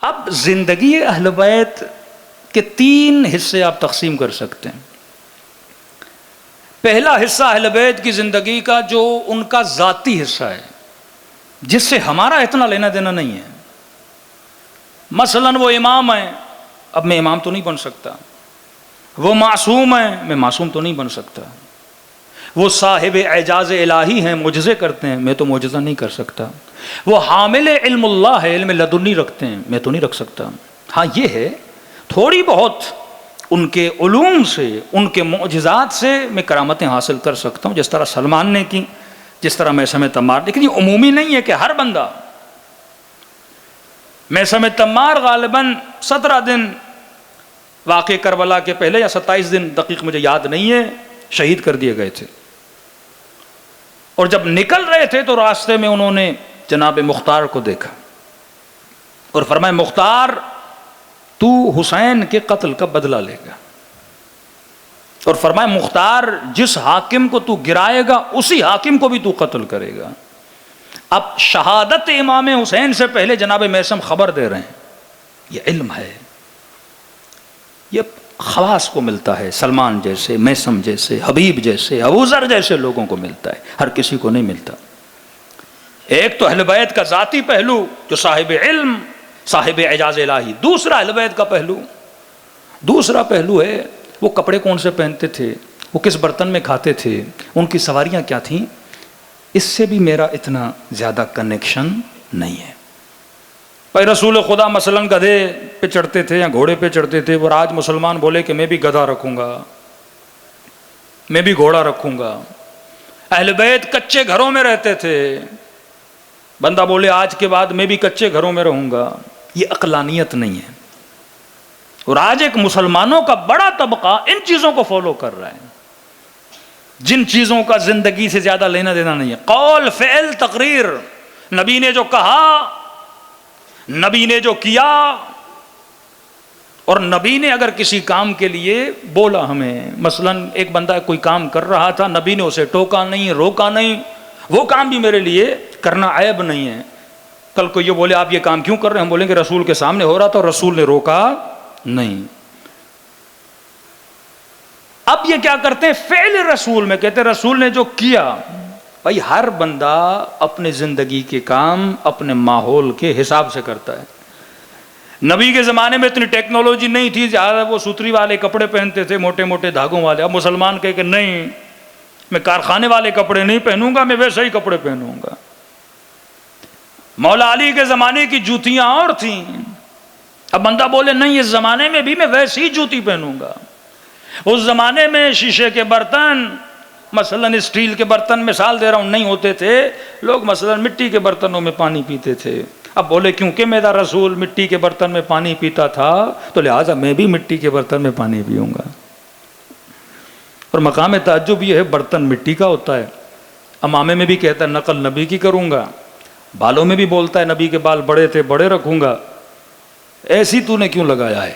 اب زندگی اہل بیت کے 3 حصے آپ تقسیم کر سکتے ہیں. پہلا حصہ اہل بیت کی زندگی کا جو ان کا ذاتی حصہ ہے، جس سے ہمارا اتنا لینا دینا نہیں ہے. مثلا وہ امام ہیں، اب میں امام تو نہیں بن سکتا. وہ معصوم ہیں، میں معصوم تو نہیں بن سکتا. وہ صاحب اعجاز الہی ہیں، معجزے کرتے ہیں، میں تو معجزہ نہیں کر سکتا. وہ حامل علم اللہ ہے، علم لدنی رکھتے ہیں، میں تو نہیں رکھ سکتا. ہاں یہ ہے تھوڑی بہت ان کے علوم سے، ان کے معجزات سے میں کرامتیں حاصل کر سکتا ہوں، جس طرح سلمان نے کی، جس طرح میثم تمار. لیکن یہ عمومی نہیں ہے کہ ہر بندہ. میثم تمار غالباً 17 دن واقع کربلا کے پہلے یا 27 دن دقیق مجھے یاد نہیں ہے شہید کر دیے گئے تھے. اور جب نکل رہے تھے تو راستے میں انہوں نے جناب مختار کو دیکھا اور فرمایا مختار تو حسین کے قتل کا بدلہ لے گا. اور فرمایا مختار جس حاکم کو تو گرائے گا اسی حاکم کو بھی تو قتل کرے گا. اب شہادت امام حسین سے پہلے جناب میثم خبر دے رہے ہیں. یہ علم ہے، یہ خواص کو ملتا ہے، سلمان جیسے، میثم جیسے، حبیب جیسے، ابوذر جیسے لوگوں کو ملتا ہے، ہر کسی کو نہیں ملتا. ایک تو اہل بیت کا ذاتی پہلو جو صاحب علم، صاحب اعجاز الہی. دوسرا اہل بیت کا پہلو، دوسرا پہلو ہے وہ کپڑے کون سے پہنتے تھے، وہ کس برتن میں کھاتے تھے، ان کی سواریاں کیا تھیں. اس سے بھی میرا اتنا زیادہ کنیکشن نہیں ہے. بھائی رسول خدا مثلا گدھے پہ چڑھتے تھے یا گھوڑے پہ چڑھتے تھے، اور آج مسلمان بولے کہ میں بھی گدھا رکھوں گا، میں بھی گھوڑا رکھوں گا. اہل بیت کچے گھروں میں رہتے تھے، بندہ بولے آج کے بعد میں بھی کچے گھروں میں رہوں گا. یہ عقلانیت نہیں ہے. اور آج ایک مسلمانوں کا بڑا طبقہ ان چیزوں کو فالو کر رہا ہے، جن چیزوں کا زندگی سے زیادہ لینا دینا نہیں ہے. قول، فعل، تقریر، نبی نے جو کہا، نبی نے جو کیا، اور نبی نے اگر کسی کام کے لیے بولا ہمیں، مثلا ایک بندہ کوئی کام کر رہا تھا، نبی نے اسے ٹوکا نہیں، روکا نہیں، وہ کام بھی میرے لیے کرنا عیب نہیں ہے. کل کو یہ بولے آپ یہ کام کیوں کر رہے ہیں، ہم بولیں کہ رسول کے سامنے ہو رہا تھا اور رسول نے روکا نہیں. اب یہ کیا کرتے ہیں، فعل رسول میں کہتے ہیں رسول نے جو کیا. بھائی ہر بندہ اپنے زندگی کے کام اپنے ماحول کے حساب سے کرتا ہے. نبی کے زمانے میں اتنی ٹیکنالوجی نہیں تھی، زیادہ وہ سوتری والے کپڑے پہنتے تھے، موٹے موٹے دھاگوں والے. اب مسلمان کہے کہ نہیں میں کارخانے والے کپڑے نہیں پہنوں گا، میں ویسے ہی کپڑے پہنوں گا. مولا علی کے زمانے کی جوتیاں اور تھیں، اب بندہ بولے نہیں اس زمانے میں بھی میں ویسی ہی جوتی پہنوں گا. اس زمانے میں شیشے کے برتن، مثلا اسٹیل کے برتن مثال دے رہا ہوں، نہیں ہوتے تھے. لوگ مثلا مٹی کے برتنوں میں پانی پیتے تھے. اب بولے کیونکہ میرا رسول مٹی کے برتن میں پانی پیتا تھا تو لہٰذا میں بھی مٹی کے برتن میں پانی پیوں گا. اور مقام تعجب یہ ہے برتن مٹی کا ہوتا ہے. امامے میں بھی کہتا ہے نقل نبی کی کروں گا، بالوں میں بھی بولتا ہے نبی کے بال بڑے تھے بڑے رکھوں گا. ایسی تو نے کیوں لگایا ہے،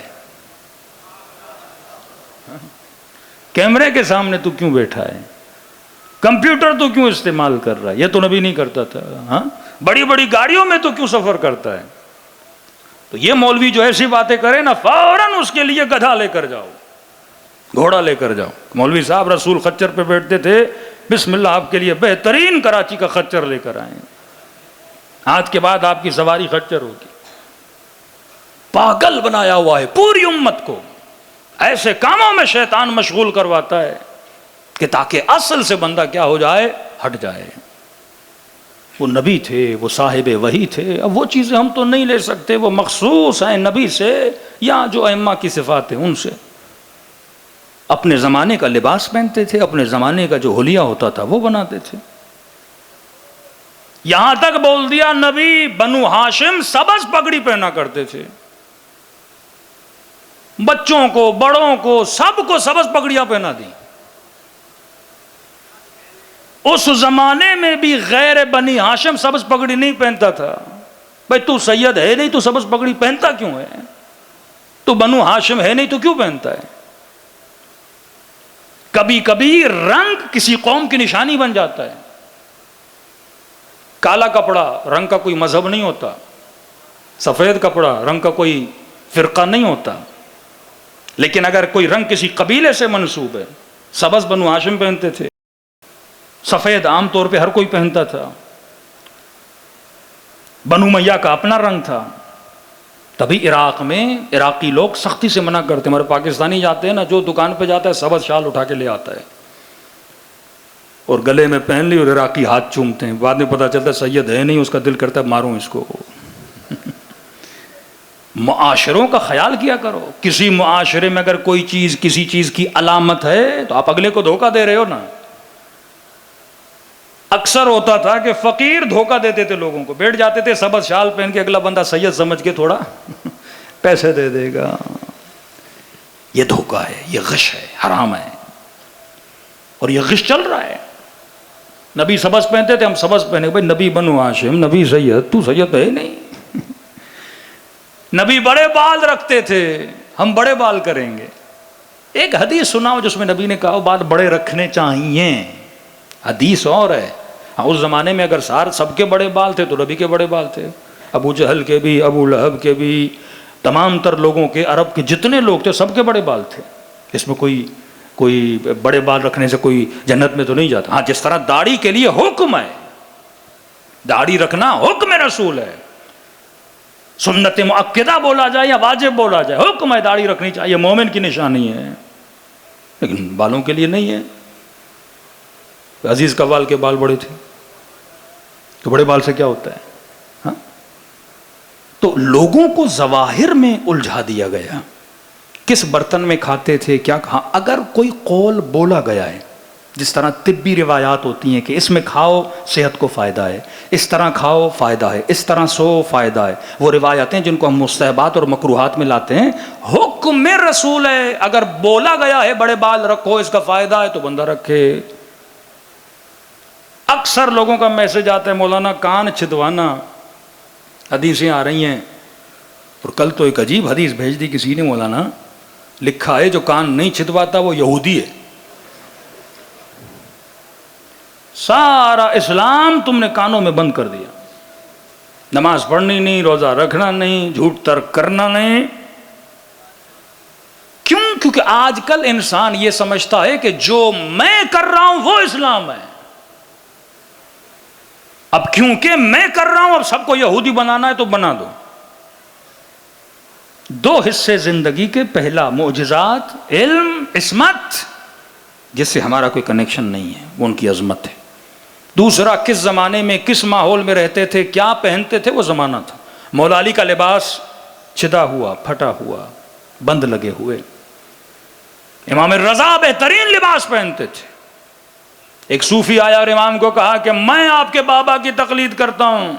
کیمرے کے سامنے تو کیوں بیٹھا ہے، کمپیوٹر تو کیوں استعمال کر رہا ہے، یہ تو نبی نہیں کرتا تھا. ہاں بڑی بڑی گاڑیوں میں تو کیوں سفر کرتا ہے. تو یہ مولوی جو ایسی باتیں کرے نا، فوراً اس کے لیے گدھا لے کر جاؤ، گھوڑا لے کر جاؤ. مولوی صاحب رسول خچر پہ بیٹھتے تھے، بسم اللہ آپ کے لیے بہترین کراچی کا خچر لے کر آئے، آج کے بعد آپ کی سواری خچر ہوگی. پاگل بنایا ہوا ہے پوری امت کو. ایسے کاموں میں شیطان مشغول کرواتا ہے کہ تاکہ اصل سے بندہ کیا ہو جائے، ہٹ جائے. وہ نبی تھے، وہ صاحب وحی تھے. اب وہ چیزیں ہم تو نہیں لے سکتے، وہ مخصوص ہیں نبی سے یا جو ائمہ کی صفات ہیں ان سے. اپنے زمانے کا لباس پہنتے تھے، اپنے زمانے کا جو حلیہ ہوتا تھا وہ بناتے تھے. یہاں تک بول دیا نبی بنو ہاشم سبز پگڑی پہنا کرتے تھے. بچوں کو، بڑوں کو، سب کو سبز پگڑیاں پہنا دی. اس زمانے میں بھی غیر بنی ہاشم سبز پگڑی نہیں پہنتا تھا. بھائی تو سید ہے نہیں تو سبز پگڑی پہنتا کیوں ہے، تو بنو ہاشم ہے نہیں تو کیوں پہنتا ہے. کبھی کبھی رنگ کسی قوم کی نشانی بن جاتا ہے. کالا کپڑا رنگ کا کوئی مذہب نہیں ہوتا. سفید کپڑا رنگ کا کوئی فرقہ نہیں ہوتا، لیکن اگر کوئی رنگ کسی قبیلے سے منسوب ہے، سبز بنو ہاشم پہنتے تھے، سفید عام طور پہ ہر کوئی پہنتا تھا، بنو امیہ کا اپنا رنگ تھا، تبھی عراق میں عراقی لوگ سختی سے منع کرتے ہیں۔ ہمارے پاکستانی جاتے ہیں نا، جو دکان پہ جاتا ہے سبز شال اٹھا کے لے آتا ہے اور گلے میں پہن لی، اور عراقی ہاتھ چومتے ہیں، بعد میں پتہ چلتا ہے سید ہے نہیں، اس کا دل کرتا ہے ماروں اس کو۔ معاشروں کا خیال کیا کرو، کسی معاشرے میں اگر کوئی چیز کسی چیز کی علامت ہے تو آپ اگلے کو دھوکہ دے رہے ہو نا۔ اکثر ہوتا تھا کہ فقیر دھوکہ دیتے تھے لوگوں کو، بیٹھ جاتے تھے سبز شال پہن کے، اگلا بندہ سید سمجھ کے تھوڑا پیسے دے دے گا۔ یہ دھوکہ ہے، یہ غش ہے، حرام ہے، اور یہ غش چل رہا ہے۔ نبی سبز پہنتے تھے، ہم سبز پہنے، بھائی نبی بنو ہاشم، نبی سید، تو سید ہے نہیں۔ نبی بڑے بال رکھتے تھے، ہم بڑے بال کریں گے۔ ایک حدیث سناؤ جس میں نبی نے کہا بال بڑے رکھنے چاہیے، حدیث اور ہے۔ اس زمانے میں اگر سب کے بڑے بال تھے تو نبی کے بڑے بال تھے، ابو جہل کے بھی، ابو لہب کے بھی، تمام تر لوگوں کے، عرب کے جتنے لوگ تھے سب کے بڑے بال تھے۔ اس میں کوئی بڑے بال رکھنے سے کوئی جنت میں تو نہیں جاتا۔ ہاں، جس طرح داڑھی کے لیے حکم ہے، داڑھی رکھنا حکم رسول ہے، سنت مؤکدہ بولا جائے یا واجب بولا جائے، حکم ہے داڑھی رکھنی چاہیے، مومن کی نشانی ہے، لیکن بالوں کے لیے نہیں ہے۔ عزیز قوال کے بال بڑے تھے تو بڑے بال سے کیا ہوتا ہے؟ ہاں؟ تو لوگوں کو ظواہر میں الجھا دیا گیا، کس برتن میں کھاتے تھے، کیا کہا۔ اگر کوئی قول بولا گیا ہے، جس طرح طبی روایات ہوتی ہیں کہ اس میں کھاؤ صحت کو فائدہ ہے، اس طرح کھاؤ فائدہ ہے، اس طرح سو فائدہ ہے، وہ روایتیں جن کو ہم مستحبات اور مکروہات میں لاتے ہیں، حکم رسول ہے۔ اگر بولا گیا ہے بڑے بال رکھو، اس کا فائدہ ہے، تو بندہ رکھے۔ اکثر لوگوں کا میسج آتا ہے مولانا کان چھدوانا، حدیثیں آ رہی ہیں، اور کل تو ایک عجیب حدیث بھیج دی کسی نے، مولانا لکھا ہے جو کان نہیں چھدواتا وہ یہودی ہے۔ سارا اسلام تم نے کانوں میں بند کر دیا، نماز پڑھنی نہیں، روزہ رکھنا نہیں، جھوٹ ترک کرنا نہیں۔ کیوں؟ کیونکہ آج کل انسان یہ سمجھتا ہے کہ جو میں کر رہا ہوں وہ اسلام ہے۔ اب کیونکہ میں کر رہا ہوں، اب سب کو یہودی بنانا ہے تو بنا دو۔ دو حصے زندگی کے، پہلا معجزات، علم، عصمت، جس سے ہمارا کوئی کنیکشن نہیں ہے، وہ ان کی عظمت ہے۔ دوسرا، کس زمانے میں کس ماحول میں رہتے تھے، کیا پہنتے تھے، وہ زمانہ تھا۔ مولا علی کا لباس چھدا ہوا، پھٹا ہوا، بند لگے ہوئے۔ امام رضا بہترین لباس پہنتے تھے۔ ایک صوفی آیا اور امام کو کہا کہ میں آپ کے بابا کی تقلید کرتا ہوں،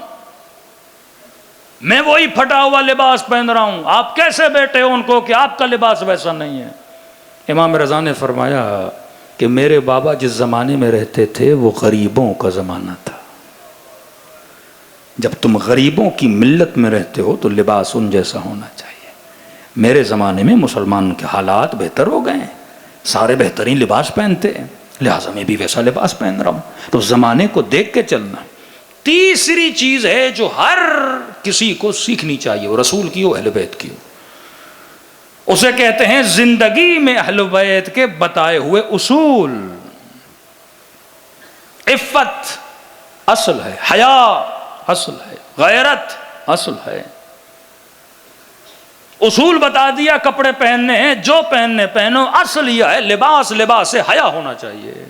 میں وہی پھٹا ہوا لباس پہن رہا ہوں، آپ کیسے بیٹھے ہو ان کو کہ آپ کا لباس ویسا نہیں ہے؟ امام رضا نے فرمایا کہ میرے بابا جس زمانے میں رہتے تھے وہ غریبوں کا زمانہ تھا، جب تم غریبوں کی ملت میں رہتے ہو تو لباس ان جیسا ہونا چاہیے۔ میرے زمانے میں مسلمان کے حالات بہتر ہو گئے ہیں، سارے بہترین لباس پہنتے ہیں، لہٰذا میں بھی ویسا لباس پہن رہا ہوں۔ تو زمانے کو دیکھ کے چلنا۔ تیسری چیز ہے جو ہر کسی کو سیکھنی چاہیے، وہ رسول کی ہو، اہل بیت کی ہو، اسے کہتے ہیں زندگی میں اہل بیت کے بتائے ہوئے اصول۔ عفت اصل ہے، حیا اصل ہے، غیرت اصل ہے۔ اصول بتا دیا، کپڑے پہننے ہیں جو پہننے پہنو، اصل یہ ہے لباس سے حیا ہونا چاہیے،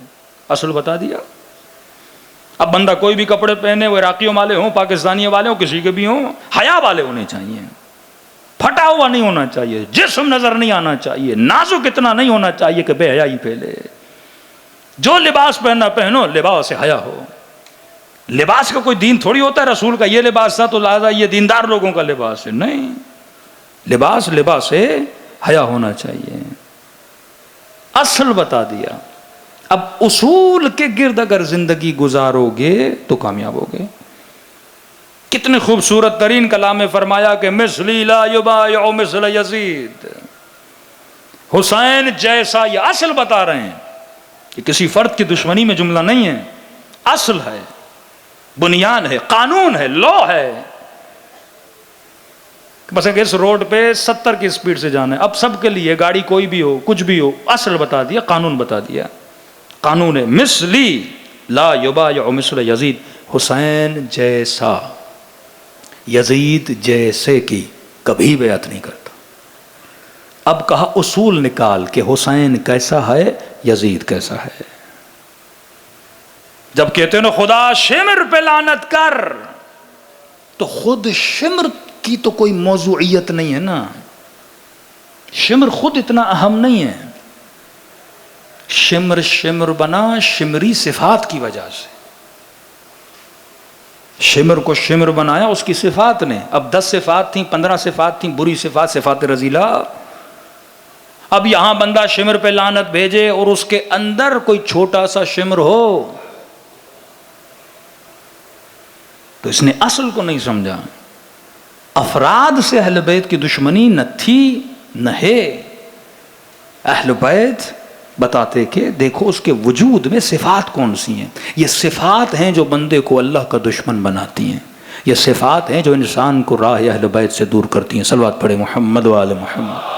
اصل بتا دیا۔ اب بندہ کوئی بھی کپڑے پہنے، وہ عراقیوں والے ہوں، پاکستانی والے ہوں، کسی کے بھی ہوں، حیا والے ہونے چاہیے، پھٹا ہوا نہیں ہونا چاہیے، جسم نظر نہیں آنا چاہیے، نازک اتنا نہیں ہونا چاہیے کہ بے حیائی پھیلے۔ جو لباس پہننا پہنو، لباس سے حیا ہو۔ لباس کا کوئی دین تھوڑی ہوتا ہے، رسول کا یہ لباس تھا تو لہذا یہ دیندار لوگوں کا لباس ہے، نہیں، لباس سے حیا ہونا چاہیے، اصل بتا دیا۔ اب اصول کے گرد اگر زندگی گزارو گے تو کامیاب ہوگے۔ کتنے خوبصورت ترین کلام میں فرمایا کہ مثلی لا یبایع مثل یزید، حسین جیسا، یہ اصل بتا رہے ہیں کہ کسی فرد کی دشمنی میں جملہ نہیں ہے، اصل ہے، بنیاد ہے، قانون ہے، لا ہے۔ بس اگر اس روڈ پہ 70 کی سپیڈ سے جانا ہے، اب سب کے لیے گاڑی کوئی بھی ہو کچھ بھی ہو، اصل بتا دیا، قانون بتا دیا، قانون ہے مثلی لا یبایع مثل یزید، حسین جیسا یزید جیسے کی کبھی بیعت نہیں کرتا۔ اب کہا اصول نکال کہ حسین کیسا ہے، یزید کیسا ہے۔ جب کہتے ہیں نا خدا شمر پہ لعنت کر، تو خود شمر کی تو کوئی موضوعیت نہیں ہے نا، شمر خود اتنا اہم نہیں ہے، شمر شمر بنا شمری صفات کی وجہ سے، شمر کو شمر بنایا اس کی صفات نے۔ اب 10 صفات تھیں، 15 صفات تھیں بری صفات، صفات رذیلہ۔ اب یہاں بندہ شمر پہ لعنت بھیجے اور اس کے اندر کوئی چھوٹا سا شمر ہو تو اس نے اصل کو نہیں سمجھا۔ افراد سے اہل بیت کی دشمنی نہ تھی نہ ہے، اہل بیت بتاتے کہ دیکھو اس کے وجود میں صفات کون سی ہیں، یہ صفات ہیں جو بندے کو اللہ کا دشمن بناتی ہیں، یہ صفات ہیں جو انسان کو راہ اہل بیت سے دور کرتی ہیں۔ صلوات پڑھے محمد و آل محمد۔